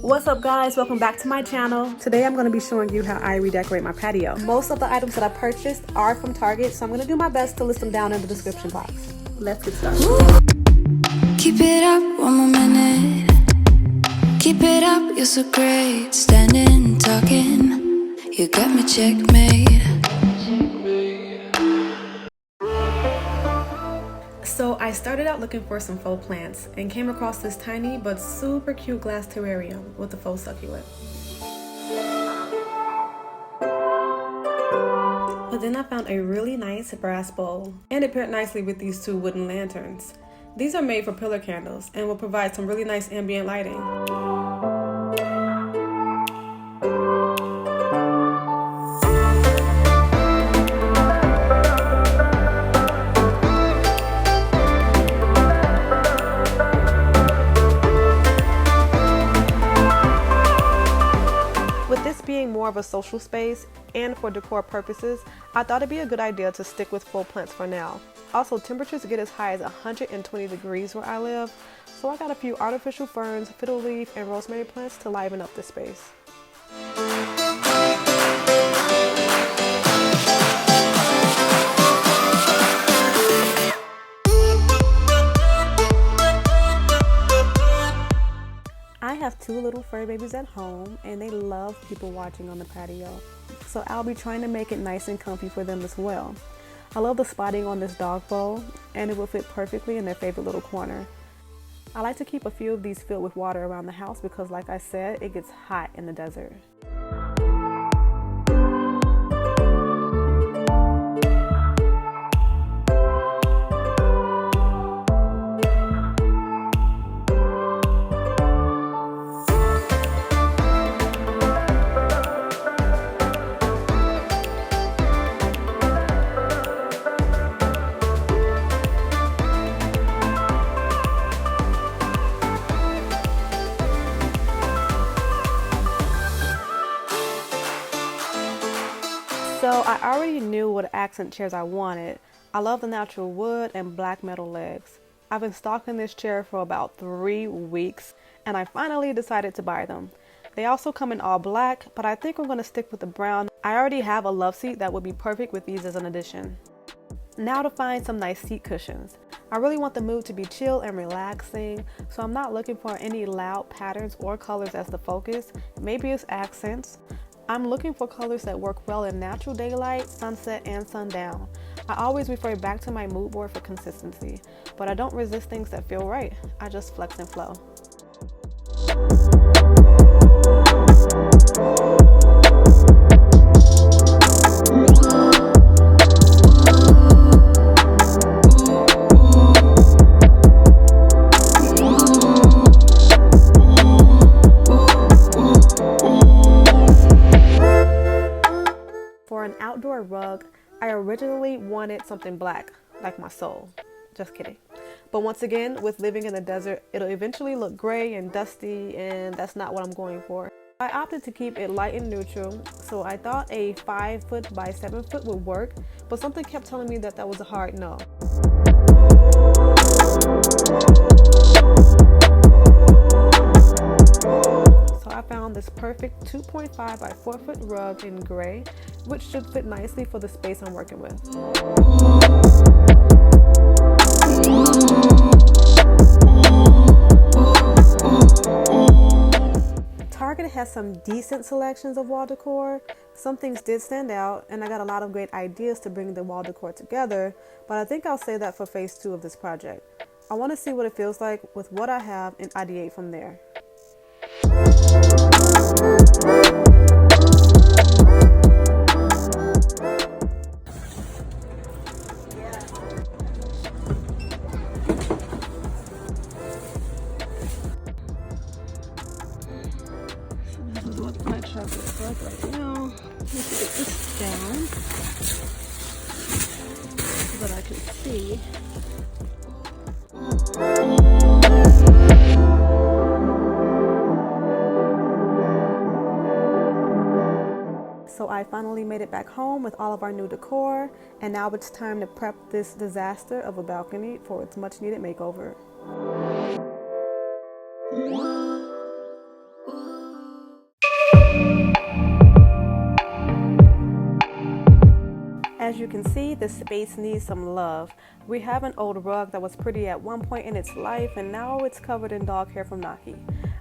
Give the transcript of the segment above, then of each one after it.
What's up guys, welcome back to my channel. Today I'm going to be showing you how I redecorate my patio. Most of the items that I purchased are from Target, so I'm going to do my best to list them down in the description box. Let's get started. Keep it up one more minute. Keep it up, you're so great. Standing, talking, you got me checkmate. So I started out looking for some faux plants and came across this tiny but super cute glass terrarium with a faux succulent. But then I found a really nice brass bowl, and it paired nicely with these two wooden lanterns. These are made for pillar candles and will provide some really nice ambient lighting. With this being more of a social space and for decor purposes, I thought it'd be a good idea to stick with faux plants for now. Also, temperatures get as high as 120 degrees where I live, so I got a few artificial ferns, fiddle leaf, and rosemary plants to liven up the space. I have two little fur babies at home and they love people watching on the patio, so I'll be trying to make it nice and comfy for them as well. I love the spotting on this dog bowl and it will fit perfectly in their favorite little corner. I like to keep a few of these filled with water around the house because, like I said, it gets hot in the desert. So I already knew what accent chairs I wanted. I love the natural wood and black metal legs. I've been stalking this chair for about 3 weeks and I finally decided to buy them. They also come in all black, but I think I'm going to stick with the brown. I already have a love seat that would be perfect with these as an addition. Now to find some nice seat cushions. I really want the mood to be chill and relaxing, so I'm not looking for any loud patterns or colors as the focus. Maybe it's accents. I'm looking for colors that work well in natural daylight, sunset, and sundown. I always refer back to my mood board for consistency, but I don't resist things that feel right. I just flex and flow. For an outdoor rug, I originally wanted something black, like my soul. Just kidding. But once again, with living in the desert, it'll eventually look gray and dusty, and that's not what I'm going for. I opted to keep it light and neutral, so I thought a 5 foot by 7 foot would work, but something kept telling me that that was a hard no. So I found this perfect 2.5 by 4 foot rug in gray, which should fit nicely for the space I'm working with. Target has some decent selections of wall decor. Some things did stand out, and I got a lot of great ideas to bring the wall decor together, but I think I'll save that for phase 2 of this project. I want to see what it feels like with what I have and ideate from there. This is what my truck looks like right now. Let's get this down so that I can see. So I finally made it back home with all of our new decor, and now it's time to prep this disaster of a balcony for its much needed makeover. As you can see, this space needs some love. We have an old rug that was pretty at one point in its life, and now it's covered in dog hair from Naki.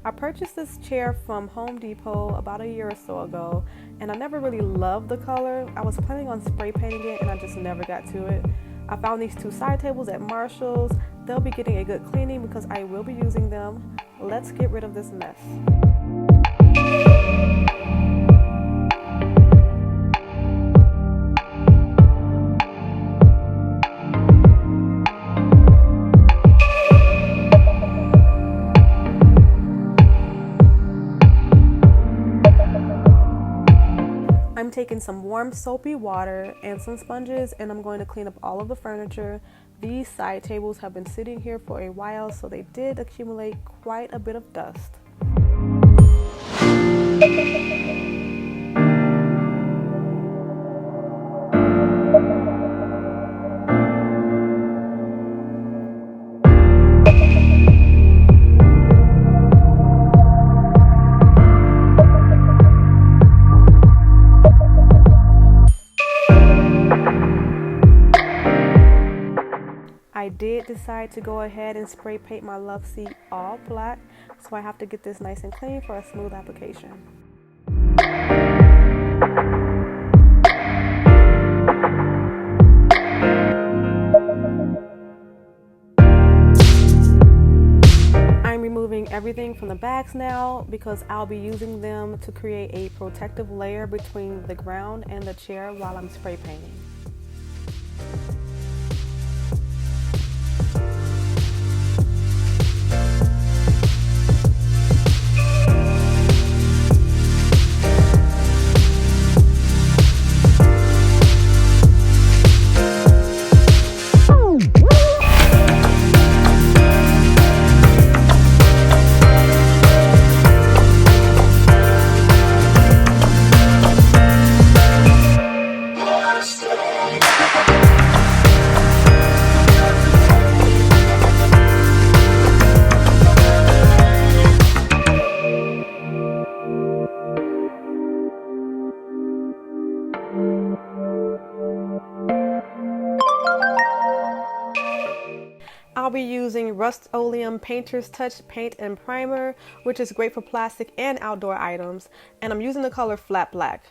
I purchased this chair from Home Depot about a year or so ago, and I never really loved the color. I was planning on spray painting it, and I just never got to it. I found these two side tables at Marshall's. They'll be getting a good cleaning because I will be using them. Let's get rid of this mess. I'm taking some warm soapy water and some sponges, and I'm going to clean up all of the furniture. These side tables have been sitting here for a while, so they did accumulate quite a bit of dust. I did decide to go ahead and spray paint my love seat all black, so I have to get this nice and clean for a smooth application. I'm removing everything from the bags now because I'll be using them to create a protective layer between the ground and the chair while I'm spray painting. I'll be using Rust-Oleum Painter's Touch paint and primer, which is great for plastic and outdoor items, and I'm using the color Flat Black.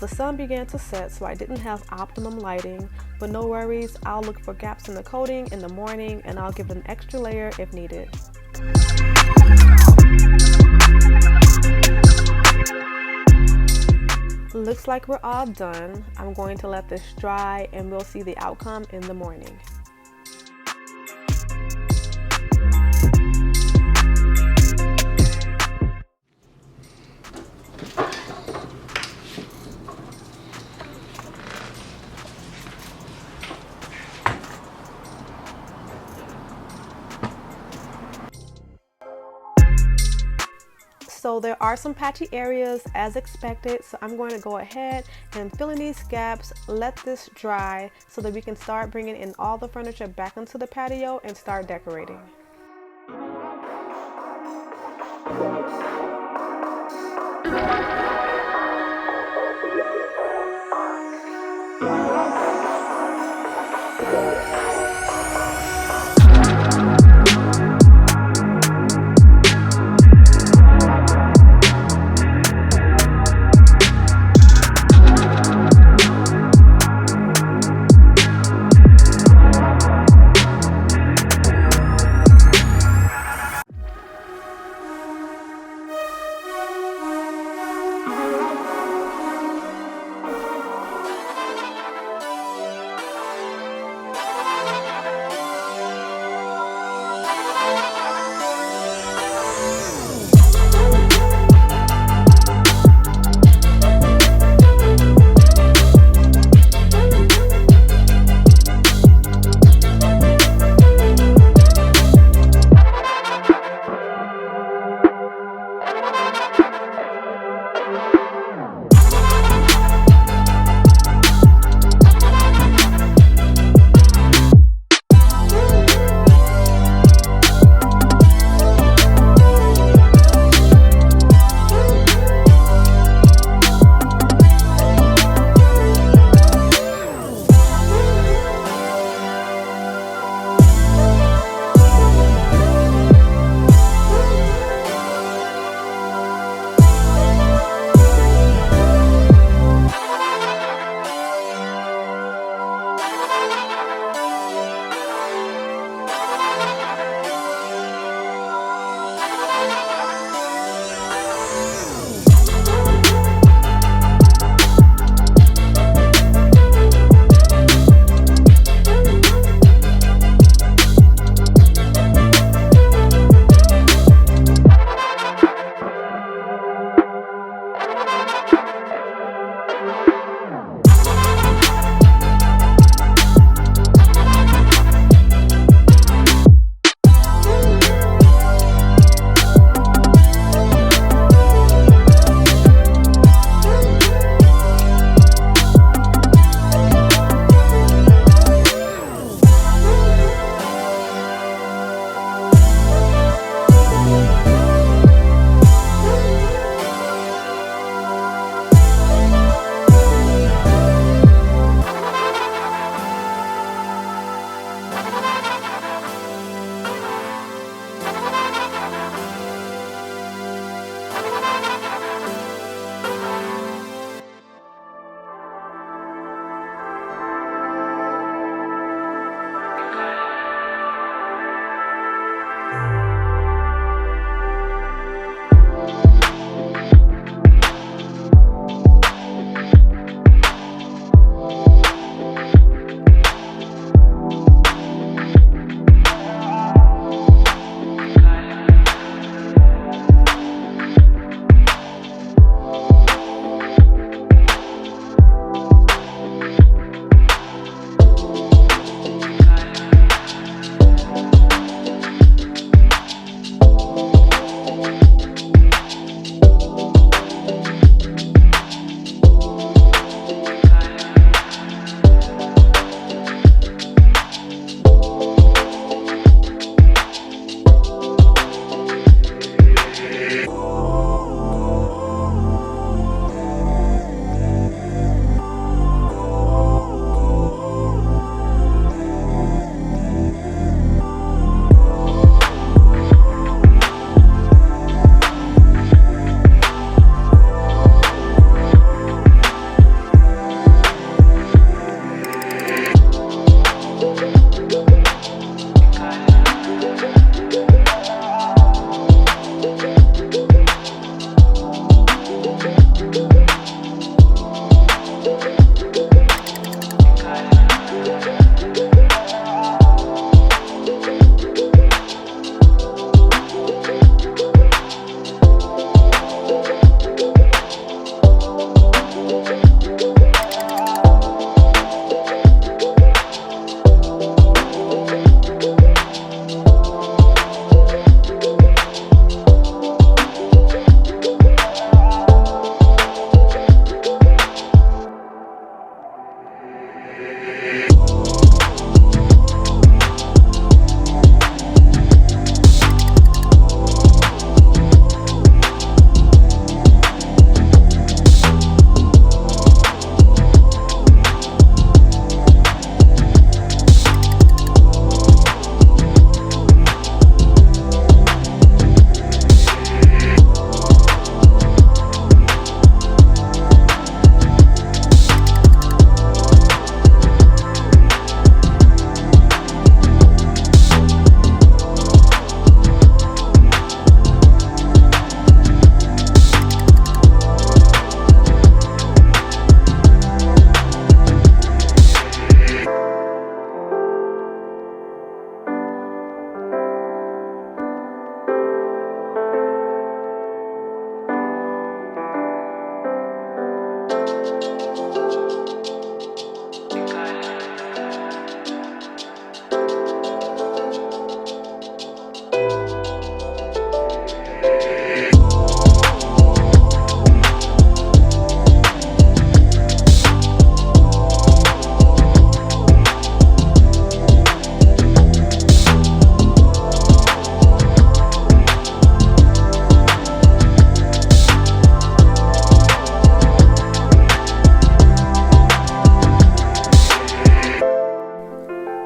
The sun began to set, so I didn't have optimum lighting, but no worries, I'll look for gaps in the coating in the morning and I'll give it an extra layer if needed. Looks like we're all done. I'm going to let this dry and we'll see the outcome in the morning. So there are some patchy areas as expected, so I'm going to go ahead and fill in these gaps, let this dry so that we can start bringing in all the furniture back into the patio and start decorating.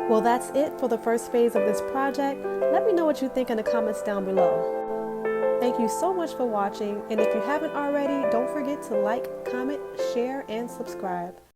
Well, that's it for the first phase of this project. Let me know what you think in the comments down below. Thank you so much for watching, and if you haven't already, don't forget to like, comment, share, and subscribe.